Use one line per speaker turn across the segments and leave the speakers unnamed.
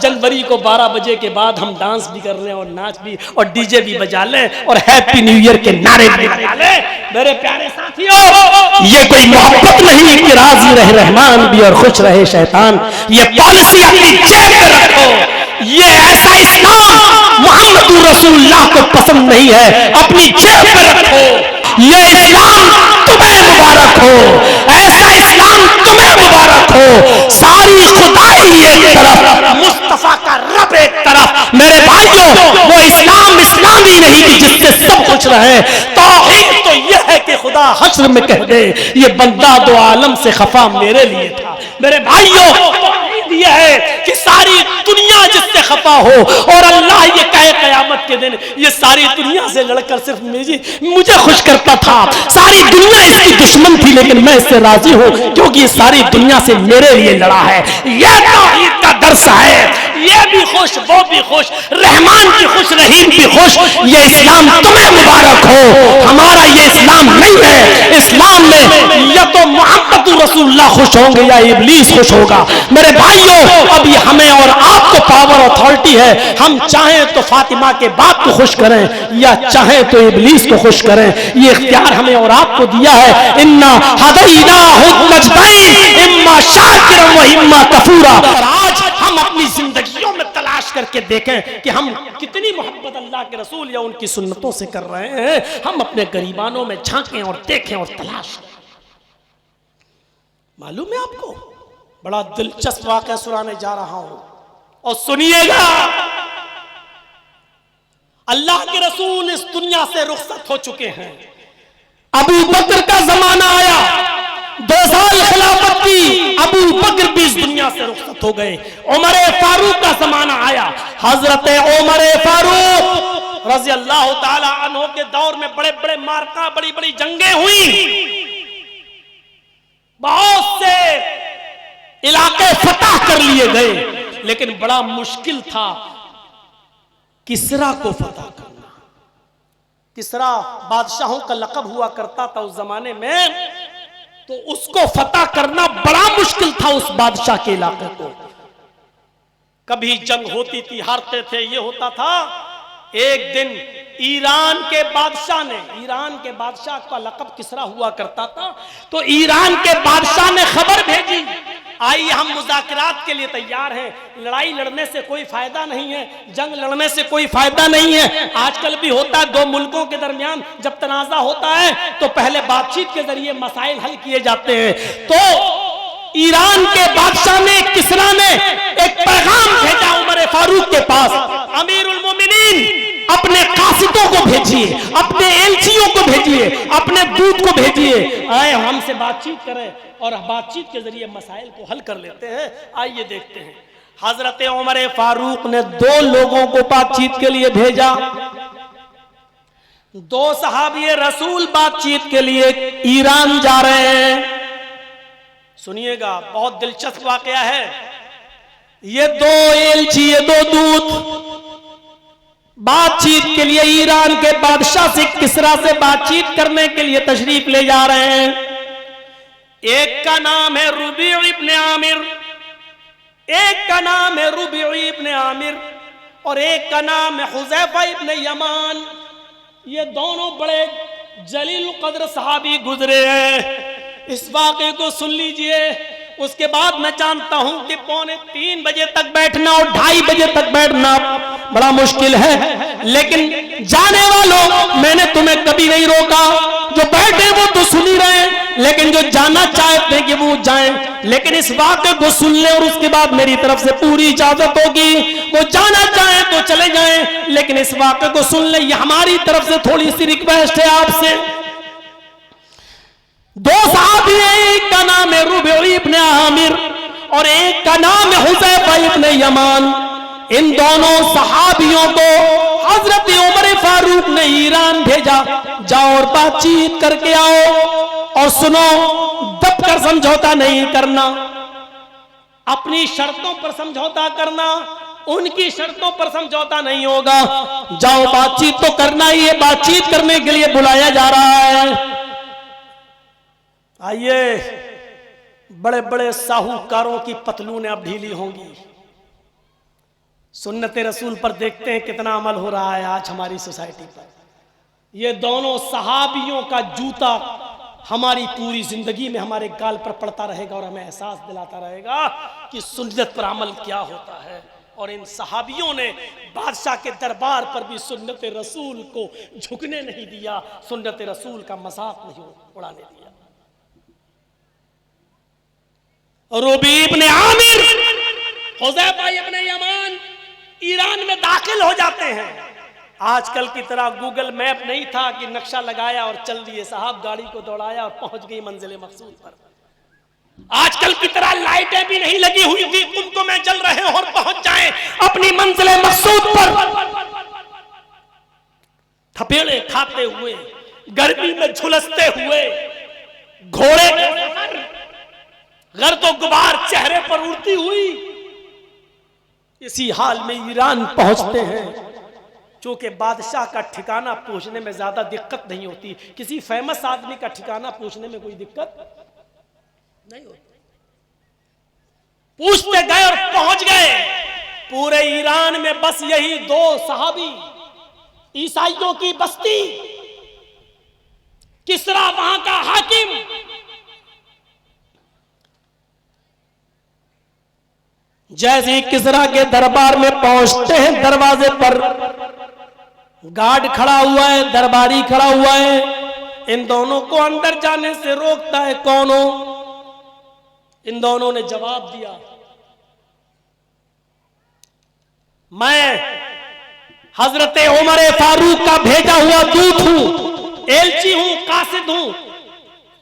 जनवरी को 12 बजे के बाद हम डांस भी कर लें और नाच भी और डीजे भी बजा लें और हैप्पी न्यू ईयर के नारे भी लगा लें। मेरे प्यारे साथियों, ये कोई मोहब्बत नहीं कि राजी रहे रहमान भी और खुश रहे शैतान। ये पॉलिसी अपनी जेब में रखो। ये ऐसा इस्लाम मोहम्मद रसूलुल्लाह को पसंद नहीं है, अपनी जेब में रखो। ये इस्लाम तुम्हें मुबारक हो, ऐसा इस्लाम तुम्हें मुबारक हो। सारी खुदाई एक तरफ, मुस्तफा का रब एक तरफ। मेरे भाइयों, वो इस्लाम इस्लामी नहीं कि जिससे सब कुछ रहे। तौहीद तो यह है कि खुदा हश्र में कह दे ये बंदा दो आलम से खफा मेरे लिए था। मेरे भाइयों, यह है कि सारी दुनिया जिससे खफा हो और अल्लाह ये कहे कयामत के दिन ये सारी दुनिया से लड़कर सिर्फ मुझे खुश करता था। सारी दुनिया इसकी दुश्मन थी लेकिन मैं इससे राजी हूं क्योंकि ये सारी दुनिया से मेरे लिए लड़ा है। यह तौहीद का दर्स है। ये भी खुश, वो भी खुश, रहमान भी खुश, रहीम भी खुश। ये इस्लाम तुम्हें मुबारक हो। हमारा ये इस्लाम नहीं है। इस्लाम में या तो मोहम्मद रसूलुल्लाह खुश होंगे या इब्लीस खुश होगा। मेरे भाइयों, अभी हमें और आपको पावर अथॉरिटी है। हम चाहें तो फातिमा के बाप को खुश करें या चाहें तो इब्लीस को खुश करें। ये इख्तियार हमें और आपको दिया है। इन्ना हदैनाहु नजदैन इम्मा शाकिरन व इम्मा कफूरा। आज हम अपनी जिंदगियों में तलाश करके देखें कि हम कितनी मोहब्बत अल्लाह के रसूल या उनकी सुन्नतों से कर रहे हैं। हम अपने गरीबानों में झांकें और देखें और तलाश करें। मालूम है आपको, बड़ा दिलचस्प वाक़या सुनाने जा रहा हूं और सुनिएगा। अल्लाह के रसूल इस दुनिया से रुखसत हो चुके हैं। अबू बकर का जमाना आया, 2 साल खिलाफत की, अबू बकर भी इस दुनिया से रुखसत हो गए। उमर फारूक का जमाना आया, हजरत उमर फारूक रज़ी अल्लाह ताला अन्हु के दौर में बड़े बड़े मार्का, बड़ी बड़ी जंगें हुई, बहुत से इलाके फतह कर लिए गए, लेकिन बड़ा मुश्किल था किसरा को फतह करना। किसरा बादशाहों का लक़ब हुआ करता था उस जमाने में, तो उसको फतह करना बड़ा मुश्किल था उस बादशाह के इलाके को। कभी जंग होती थी, हारते थे, ये होता था। एक दिन ईरान के बादशाह ने, ईरान के बादशाह का लक़ब किसरा हुआ करता था, तो ईरान के बादशाह ने खबर भेजी, आइए हम मुज़ाकरात के लिए तैयार हैं। लड़ाई लड़ने से कोई फायदा नहीं है, जंग लड़ने से कोई फायदा नहीं है। आजकल भी होता है, 2 मुल्कों के दरमियान जब तनाज़ा होता है तो पहले बातचीत के जरिए मसाइल हल किए जाते हैं। तो ईरान के बादशाह ने, किसरा ने एक पैगाम भेजा उमर फारूक के पास, अमीरुल मोमिनीन अपने कासिदों को भेजिए, अपने एलचियों को भेजिए, अपने दूत को भेजिए, आए हमसे बातचीत करें और बातचीत के जरिए मसाइल को हल कर लेते हैं। आइए देखते हैं। हजरत उमर फारूक ने 2 लोगों को बातचीत के लिए भेजा। 2 सहाबी रसूल बातचीत के लिए ईरान जा रहे हैं। सुनिएगा, बहुत दिलचस्प वाकया है। ये 2 एलची, ये 2 दूत बातचीत के लिए ईरान के बादशाह से, किसरा से बातचीत करने के लिए तशरीफ ले जा रहे हैं। एक का नाम है रुबी इब्न आमिर, एक का नाम है रुबी इब्न आमिर और एक का नाम है हुज़ैफा इब्न यमान। ये दोनों बड़े जलील कद्र सहाबी गुजरे हैं। इस वाक़े को सुन लीजिए। उसके बाद मैं जानता हूं कि 2:45 बजे तक बैठना और 2:30 बजे तक बैठना बड़ा मुश्किल है, लेकिन जाने वालों, मैंने तुम्हें कभी नहीं रोका। जो बैठे वो तो सुन ही रहे हैं, लेकिन जो जाना चाहते हैं कि वो जाएं। लेकिन इस वाक़े को सुन ले और उसके बाद मेरी तरफ से पूरी इजाजत होगी। वो जाना चाहें तो चले जाएं, लेकिन इस वाक़े को सुन ले, ये हमारी तरफ से थोड़ी सी रिक्वेस्ट है आपसे। 2 सहाबी, एक का नाम है रुबई इब्न आमिर और एक का नाम है हुज़ैफा इब्न यमान। इन दोनों सहाबियों को हजरत उमर फारूक ने ईरान भेजा, जाओ और बातचीत करके आओ और सुनो, दब कर समझौता नहीं करना, अपनी शर्तों पर समझौता करना, उनकी शर्तों पर समझौता नहीं होगा। जाओ, बातचीत तो करना ही है, बातचीत करने के लिए बुलाया जा रहा है। आइए, बड़े बड़े साहूकारों की पतलूनें अब ढीली होंगी। सुन्नत रसूल पर देखते हैं कितना अमल हो रहा है आज हमारी सोसाइटी पर। ये दोनों सहाबियों का जूता हमारी पूरी जिंदगी में हमारे गाल पर पड़ता रहेगा और हमें एहसास दिलाता रहेगा कि सुन्नत पर अमल क्या होता है। और इन सहाबियों ने बादशाह के दरबार पर भी सुन्नत रसूल को झुकने नहीं दिया, सुन्नत रसूल का मजाक नहीं उड़ाने दिया। रबी इब्ने आमिर, हुज़ैफा इब्ने यमान ईरान में दाखिल हो जाते हैं। आजकल की तरह गूगल मैप नहीं था कि नक्शा लगाया और चल दिए साहब, गाड़ी को दौड़ाया और पहुंच गई मंजिल मकसूद पर। आजकल की तरह लाइटें भी नहीं लगी हुई थी तुमको मैं जल रहे हो और पहुंच जाए अपनी मंजिल मकसूद पर। थपेड़े खाते हुए, गर्मी में झुलसते हुए, घोड़े गर्द तो गुबार चेहरे पर उड़ती हुई, इसी हाल में ईरान पहुंचते हैं। चूंकि बादशाह का ठिकाना पूछने में ज्यादा दिक्कत नहीं होती, किसी फेमस आदमी का ठिकाना पूछने में कोई दिक्कत नहीं होती। पूछते गए और पहुंच गए। पूरे ईरान में बस यही दो सहाबी, ईसाइयों की बस्ती, किसरा वहां का हाकिम। जैसे ही किसरा के दरबार में पहुंचते हैं, दरवाजे पर गार्ड खड़ा हुआ है, दरबारी खड़ा हुआ है। इन दोनों को अंदर जाने से रोकता है। कौन हो? इन दोनों ने जवाब दिया, मैं हजरत उमर फारूक का भेजा हुआ दूत हूं, एलची हूं, कासिद हूं।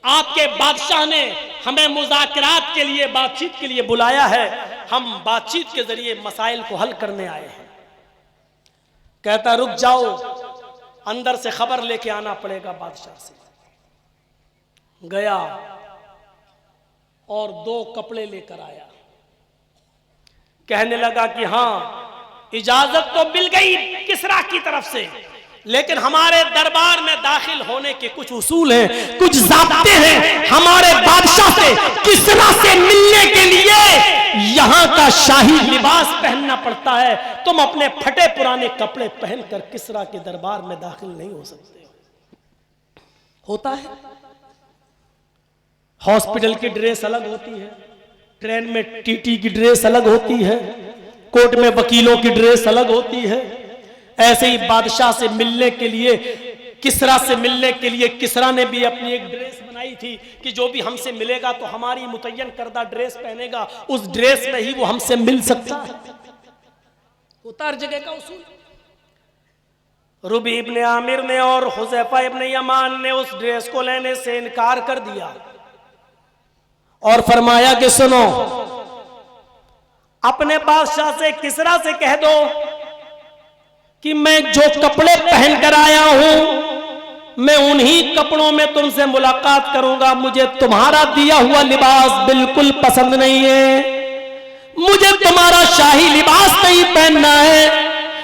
आपके बादशाह ने हमें मुज़ाकरात के लिए, बातचीत के लिए बुलाया है। हम बातचीत के जरिए मसाइल को हल करने आए हैं। कहता रुक जाओ, अंदर से खबर लेके आना पड़ेगा बादशाह से। गया और 2 कपड़े लेकर आया। कहने लगा कि हां, इजाजत तो मिल गई किसरा की तरफ से, लेकिन हमारे दरबार में दाखिल होने के कुछ उसूल हैं, कुछ ज़ाब्ते हैं। हमारे बादशाह से, किसरा से मिलने के लिए यहां का शाही लिबास पहनना पड़ता है। तुम अपने फटे पुराने कपड़े पहनकर किसरा के दरबार में दाखिल नहीं हो सकते। होता है, हॉस्पिटल की ड्रेस अलग होती है, ट्रेन में टीटी की ड्रेस अलग होती है, कोर्ट में वकीलों की ड्रेस अलग होती है। ऐसे ही बादशाह से मिलने के लिए, किसरा से मिलने के लिए किसरा ने भी अपनी एक ड्रेस बनाई थी कि जो भी हमसे मिलेगा तो हमारी मुतय्यन करदा ड्रेस पहनेगा, उस ड्रेस में ही वो हमसे मिल सकता है। होता हर जगह का उसूल। रबी इब्ने आमिर ने और हुज़ैफा इब्ने यमान ने उस ड्रेस को लेने से इनकार कर दिया और फरमाया कि सुनो, अपने बादशाह से, किसरा से कह दो कि मैं जो कपड़े पहन कर आया हूं, मैं उन्हीं कपड़ों में तुमसे मुलाकात करूंगा। मुझे तुम्हारा दिया हुआ लिबास बिल्कुल पसंद नहीं है, मुझे तुम्हारा शाही लिबास नहीं पहनना है।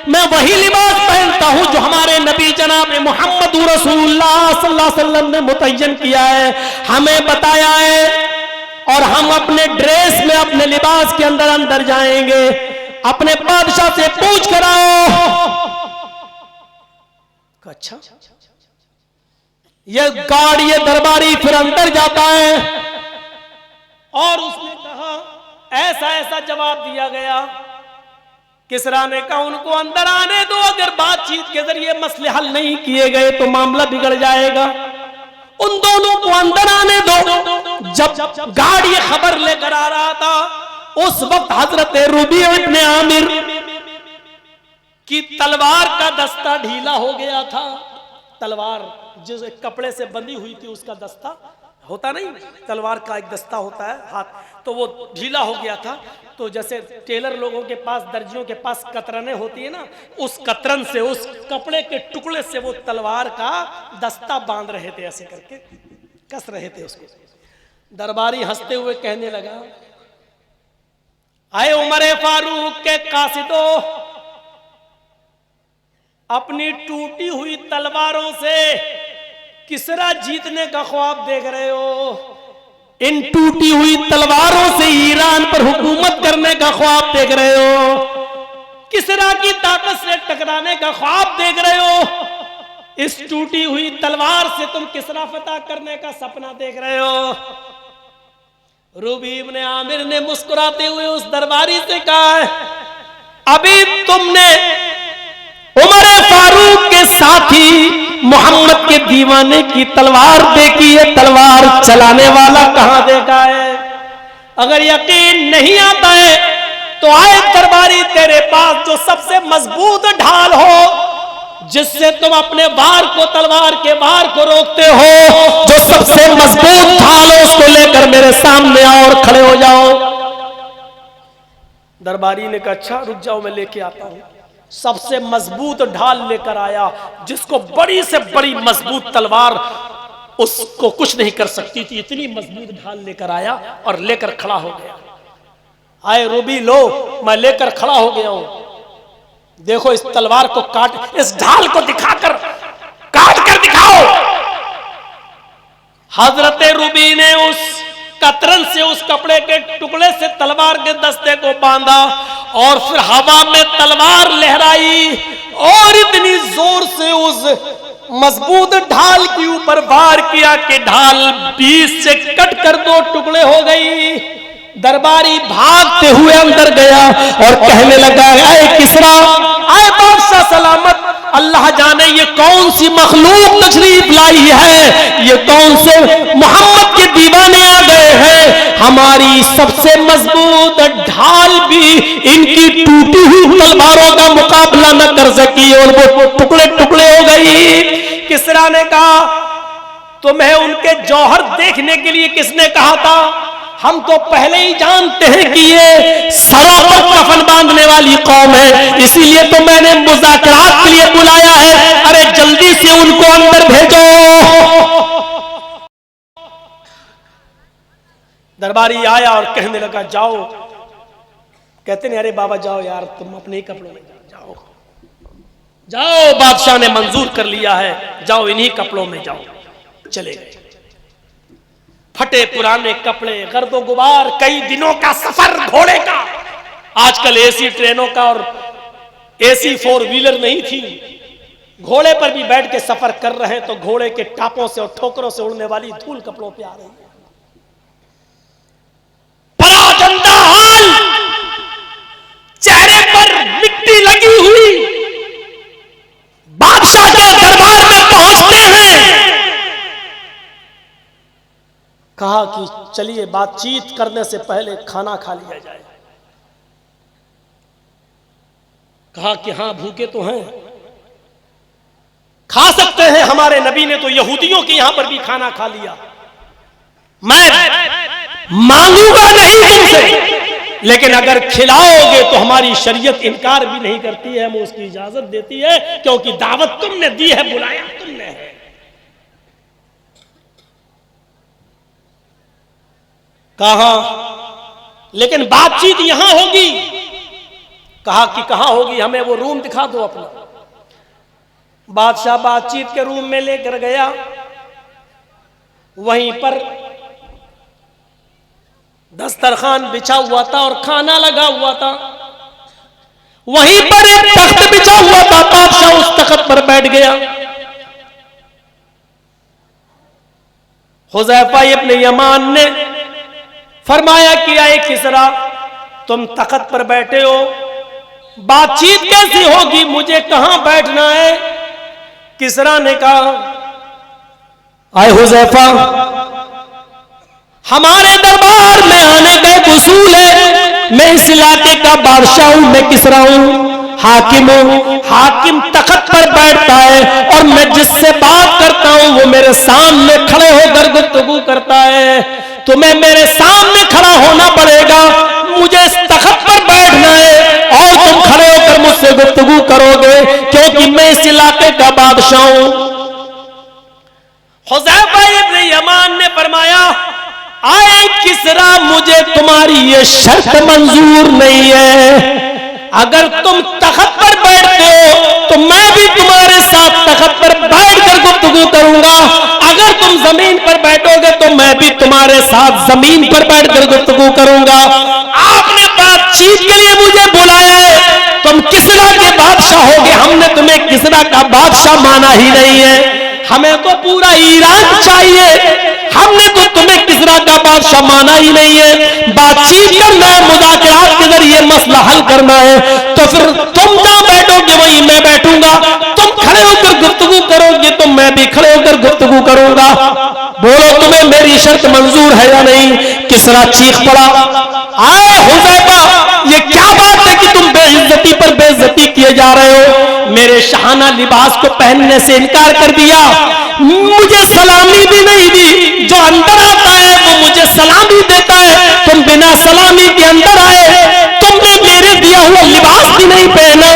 मैं वही लिबास पहनता हूं जो हमारे नबी जनाब मोहम्मद रसूलुल्लाह सल्लल्लाहु अलैहि वसल्लम ने मुतय्यन किया है, हमें बताया है। और हम अपने ड्रेस में, अपने लिबास के अंदर अंदर जाएंगे। अपने बादशाह से पूछ कर आओ। अच्छा, ये गार्ड, ये दरबारी फिर अंदर जाता है और उसने कहा, ऐसा ऐसा जवाब दिया गया। किसरा ने कहा उनको अंदर आने दो, अगर बातचीत के जरिए मसले हल नहीं किए गए तो मामला बिगड़ जाएगा। उन दोनों को अंदर आने दो। जब गार्ड ये खबर लेकर आ रहा था, उस वक्त हजरत रबी इब्ने आमिर की तलवार का दस्ता ढीला हो गया था। तलवार जिस कपड़े से बंधी हुई थी उसका दस्ता होता नहीं, तलवार का एक दस्ता होता है हाथ, तो वो ढीला हो गया था। तो जैसे टेलर लोगों के पास, दर्जियों के पास कतरने होती है ना, उस कतरन से, उस कपड़े के टुकड़े से वो तलवार का दस्ता बांध रहे थे, ऐसे करके कस रहे थे उसको। दरबारी हंसते हुए कहने लगा, आए उमर फारूक के कासिदो, अपनी टूटी हुई तलवारों से किसरा जीतने का ख्वाब देख रहे हो? इन टूटी हुई तलवारों से ईरान पर हुकूमत करने का ख्वाब देख रहे हो? किस किसरा की ताकत से टकराने का ख्वाब देख रहे हो, इस टूटी हुई तलवार से तुम किसरा फतह करने का सपना देख रहे हो। रूबी इब्ने आमिर ने मुस्कुराते हुए उस दरबारी से कहा, अभी तुमने उमर फारूक के साथी मोहम्मद के दीवाने की तलवार देखी है, तलवार चलाने वाला कहां देखा है। अगर यकीन नहीं आता है तो आए दरबारी तेरे पास जो सबसे मजबूत ढाल हो, जिससे तुम अपने वार को, तलवार के वार को रोकते हो, जो सबसे मजबूत ढाल हो उसको लेकर मेरे सामने आओ और खड़े हो जाओ। दरबारी ने कहा अच्छा रुक जाओ, मैं लेके आता हूं। सबसे मजबूत ढाल लेकर आया, जिसको बड़ी से बड़ी मजबूत तलवार उसको कुछ नहीं कर सकती थी, इतनी मजबूत ढाल लेकर आया और लेकर खड़ा हो गया। आए रूबी, लो मैं लेकर खड़ा हो गया हूं, देखो इस तलवार को काट, इस ढाल को दिखाकर काट कर दिखाओ। हजरत रूबी ने उस कतरन से, उस कपड़े के टुकड़े से तलवार के दस्ते को बांधा और फिर हवा में तलवार लहराई और इतनी जोर से उस मजबूत ढाल के ऊपर वार किया कि ढाल बीच से कट कर दो टुकड़े हो गई। दरबारी भागते हुए अंदर गया और कहने लगा, आए किसरा, आए बादशाह सलामत, अल्लाह जाने ये कौन सी मखलूक तशरीफ लाई है, ये कौन से मोहम्मद के दीवाने आ गए हैं। हमारी सबसे मजबूत ढाल भी इनकी टूटी हुई तलवारों का मुकाबला न कर सकी और वो टुकड़े टुकड़े हो गई। किसरा ने कहा, तुम्हें उनके जौहर देखने के लिए किसने कहा था? हम तो पहले ही जानते हैं कि ये सरों पर कफन बांधने वाली कौम है, इसीलिए तो मैंने मुज़ाकरात के लिए बुलाया है। अरे जल्दी से उनको अंदर भेजो। दरबारी आया और कहने लगा जाओ। कहते नहीं, अरे बाबा जाओ यार, तुम अपने ही कपड़ों में जाओ, जाओ बादशाह ने मंजूर कर लिया है, जाओ इन्हीं कपड़ों में जाओ। चले गए। फटे पुराने कपड़े, गर्दो गुबार, कई दिनों का सफर घोड़े का। आजकल एसी ट्रेनों का और एसी 4 व्हीलर नहीं थी, घोड़े पर भी बैठ के सफर कर रहे हैं तो घोड़े के टापों से और ठोकरों से उड़ने वाली धूल कपड़ों पे आ रही है। बड़ा गंदा हाल, चेहरे पर मिट्टी लगी हुई। बादशाह के दरबार में पहुंचते हैं, कहा कि चलिए बातचीत करने से पहले खाना खा लिया जाए। कहा कि हाँ भूखे तो हैं, खा सकते हैं, हमारे नबी ने तो यहूदियों के यहां पर भी खाना खा लिया। मैं मांगूंगा नहीं तुमसे, लेकिन अगर खिलाओगे तो हमारी शरीयत इनकार भी नहीं करती है, हमें उसकी इजाजत देती है, क्योंकि दावत तुमने दी है, बुलाया तुमने है। कहा लेकिन बातचीत यहां होगी। कहा कि कहां होगी, हमें वो रूम दिखा दो अपना। बादशाह बातचीत के रूम में लेकर गया, वहीं पर दस्तरखान बिछा हुआ था और खाना लगा हुआ था। वहीं पर एक तख्त बिछा हुआ था, बादशाह उस तख्त पर बैठ गया। हुज़ैफा इब्न यमान ने फरमाया कि आए किसरा, तुम तख्त पर बैठे हो, बातचीत कैसी होगी, मुझे कहां बैठना है? किसरा ने कहा, आए हुज़ैफा, हमारे दरबार में आने का एक उसूल है, मैं इस इलाके का बादशाह हूं, मैं किसरा हूं, हाकिम हूं। हाकिम तख्त पर बैठता है और मैं जिससे बात करता हूं वो मेरे सामने खड़े होकर गुफ्तगू करता है। तुम्हें मेरे सामने खड़ा होना पड़ेगा, मुझे इस तख्त पर बैठना है और तुम खड़े होकर मुझसे गुफ्तगू करोगे, क्योंकि मैं इस इलाके का बादशाह हूं। हुज़ैफा इब्न यमान ने फरमाया, आए किसरा, मुझे तुम्हारी ये शर्त मंजूर नहीं है। अगर तुम तख्त पर बैठते हो तो मैं भी तुम्हारे साथ तख्त पर बैठकर गुफ्तगू करूंगा, अगर तुम जमीन पर बैठोगे तो मैं भी तुम्हारे साथ जमीन पर बैठकर गुफ्तगू करूंगा। आपने बातचीत के लिए मुझे बुलाया है, तुम किसरा किसरा का बादशाह माना ही नहीं है, हमें तो पूरा ईरान चाहिए, हमने तो तुम्हें किसरा का बादशाह माना ही नहीं है। बातचीत करना है, मुज़ाकरात के जरिए मसला हल करना है, तो फिर तुम जहां बैठोगे वहीं मैं बैठूंगा, तुम खड़े होकर गुफ्तगू करोगे तो मैं भी खड़े होकर गुफ्तगू करूंगा। बोलो तुम्हें मेरी शर्त मंजूर है या नहीं? किसरा चीख पड़ा, आए हुज़ैफा, ये क्या बात है कि तुम बेइज्जती पर बेइज्जती किए जा रहे हो? मेरे शाहाना लिबास को पहनने से इनकार कर दिया, मुझे सलामी भी नहीं दी, जो अंदर आता है वो मुझे सलामी देता है, तुम बिना सलामी के अंदर आए, तुमने मेरे दिया हुआ लिबास भी नहीं पहना,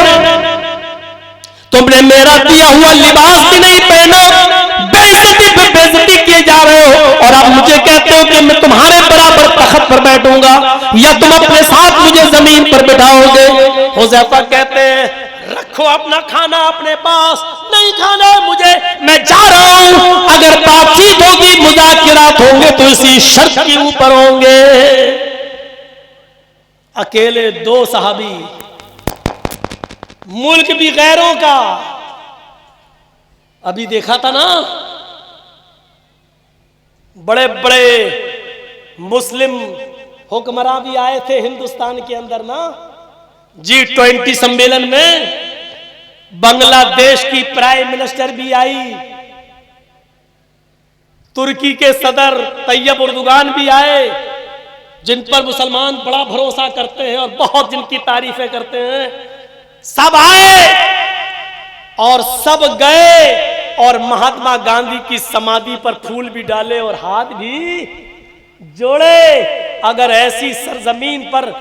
तुमने मेरा दिया हुआ लिबास भी नहीं पहना, बेइज्जती पे बेइज्जती किए जा रहे हो, और अब मुझे कहते हो कि मैं तुम्हारे बराबर तख्त पर बैठूंगा या तुम अपने साथ मुझे जमीन पर बिठाओगे? हुज़ैफा कहते हैं रखो अपना खाना अपने पास, नहीं खाना है मुझे, मैं जा रहा हूं, अगर बातचीत होगी मुज़ाकरात होंगे तो इसी शर्त के ऊपर होंगे। अकेले दो सहाबी, मुल्क भी गैरों का, अभी देखा था ना बड़े बड़े मुस्लिम हुक्मरान भी आए थे हिंदुस्तान के अंदर ना, G20 सम्मेलन में बांग्लादेश की प्राइम मिनिस्टर भी आई, तुर्की के सदर तैयब उर्दुगान भी आए, जिन पर मुसलमान बड़ा भरोसा करते हैं और बहुत जिनकी तारीफें करते हैं, सब आए और सब गए और महात्मा गांधी की समाधि पर फूल भी डाले और हाथ भी जोड़े। अगर ऐसी सरजमीन पर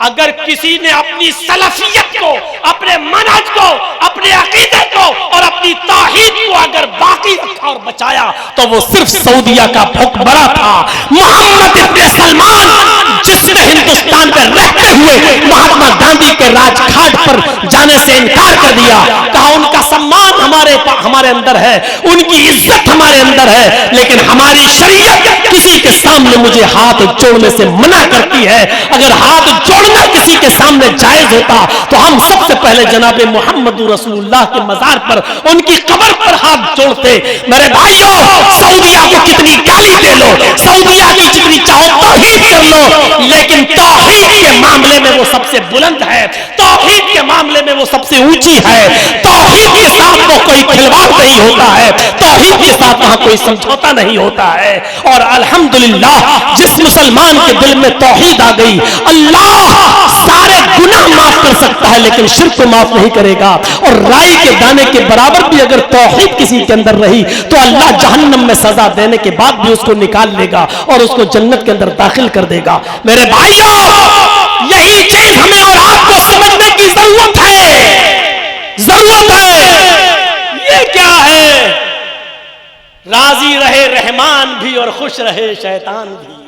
अगर किसी ने अपनी सलफियत को, अपने मनहज को, अपने अकीदे को और अपनी तौहीद को अगर बाकी रखा और बचाया तो वो सिर्फ सऊदिया का हुक्मरान था, मोहम्मद इब्न सलमान, जिसने हिंदुस्तान में रहते हुए महात्मा गांधी के राजघाट पर जाने से इनकार कर दिया। कहा उनका सम्मान हमारे अंदर है, उनकी इज्जत हमारे अंदर है, लेकिन हमारी शरीयत किसी के सामने मुझे हाथ जोड़ने से मना करती है। अगर हाथ जोड़ना किसी के सामने जायज होता तो हम सबसे पहले जनाब मोहम्मद रसूलुल्लाह के मजार पर, उनकी कब्र पर हाथ जोड़ते। मेरे भाइयों, सऊदिया को कितनी गाली दे लो, सऊदिया की जितनी चाहो तौहीद कर लो, लेकिन तौहीद के मामले में वो सबसे बुलंद है, तौहीद के मामले में वो सबसे ऊंची है, तौहीद के साथ वो कोई खिलवाड़ नहीं होता है, तौहीद के साथ वहां कोई समझौता नहीं होता है। और अल्हम्दुलिल्लाह जिस मुसलमान के दिल में तौहीद आ गई, अल्लाह सारे गुनाह माफ कर सकता है लेकिन शिर्क को माफ नहीं करेगा। और राई के दाने के बराबर भी अगर तौहीद किसी के अंदर रही तो अल्लाह जहन्नम में सजा देने के बाद भी उसको निकाल लेगा और उसको जन्नत के अंदर दाखिल कर देगा। मेरे भाइयों, यही चीज हमें और आपको समझने की जरूरत है, जरूरत है। ये क्या है? राजी रहे रहमान भी और खुश रहे शैतान भी।